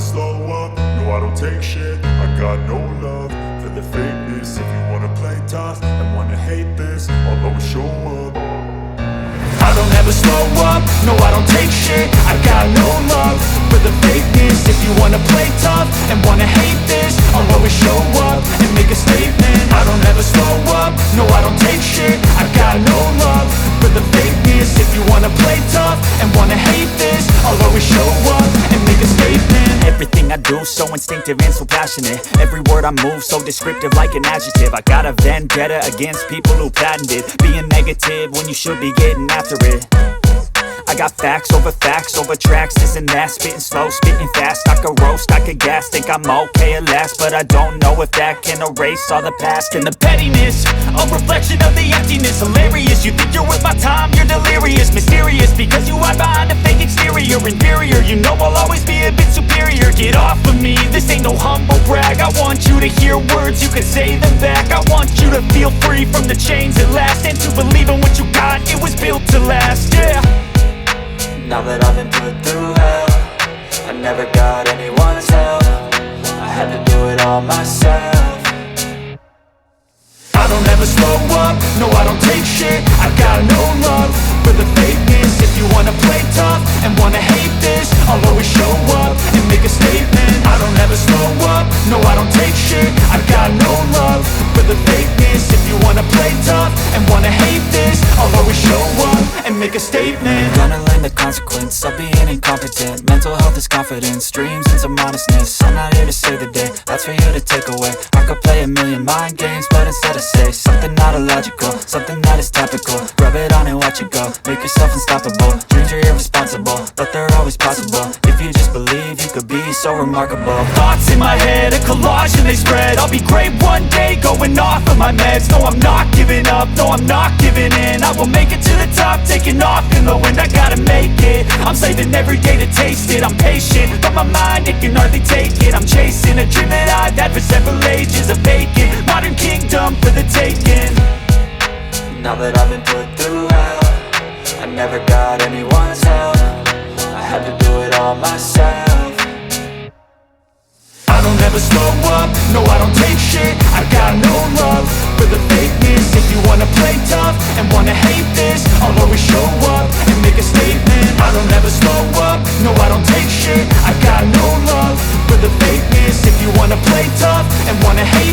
slow up, no I don't take shit. I got no love for the fakeness. If you wanna play tough and wanna hate this, I'll always show up. I don't ever slow up, no I don't take shit. I got no love for the fakeness. If you wanna play tough and wanna hate this, I'll always show up and make a statement. I don't ever slow up, no I don't take shit. I got no love for the fakeness. If you wanna play tough and wanna hate this, I'll always show up and make a statement. Everything I do so instinctive and so passionate. Every word I move so descriptive like an adjective. I got a vendetta against people who patented being negative when you should be getting after it. I got facts over tracks, this and that. Spitting slow, spitting fast, I could roast, I could gas. Think I'm okay at last, but I don't know if that can erase all the past. And the pettiness, a reflection of the emptiness. Hilarious, you think you're worth my time, you're delirious. Mysterious, because you hide behind a fake exterior. Inferior, you know I'll always be a bit superior. Get off of me, this ain't no humble brag. I want you to hear words, you can say them back. I want you to feel free from the chains at last, and to believe in what you got, it was built to last, yeah. Now that I've been put through hell, I never got anyone's help. I had to do it all myself. I don't ever slow up, no I don't take shit. I got no love for the fakeness. If you wanna play tough and wanna hate this, I'll always show up and make a statement. I don't ever slow up, no I don't take shit. I got no love for the fakeness. If you wanna play tough and wanna hate this, I'll always show up and make a statement. Gonna learn the consequence of being incompetent. Mental health is confidence, dreams and some honestness. I'm not here to save the day, that's for you to take away. I could play a million mind games, but instead I say something not illogical, something that is topical. Rub it on and watch it go, make yourself unstoppable. Dreams are irresponsible, but they're always possible. If you just believe, you could be so remarkable. Thoughts in my head, a collage and they spread. I'll be great one day, going off of my meds. No, I'm not giving up, no, I'm not giving in. I will make it to the top, taking off in the wind. I gotta make it, I'm saving every day to taste it. I'm patient, but my mind, it can hardly take it. I'm chasing a dream that I've had for several ages. A vacant, modern kingdom for the taking. Now that I've been put through hell, I never got anyone's help. I had to do it all myself. I don't ever slow up, no I don't take shit. I got no love for the fakeness. If you wanna play tough and wanna hate this, I'll always show up and make a statement. I don't ever slow up, no I don't take shit. I got no love for the fakeness. If you wanna play tough and wanna hate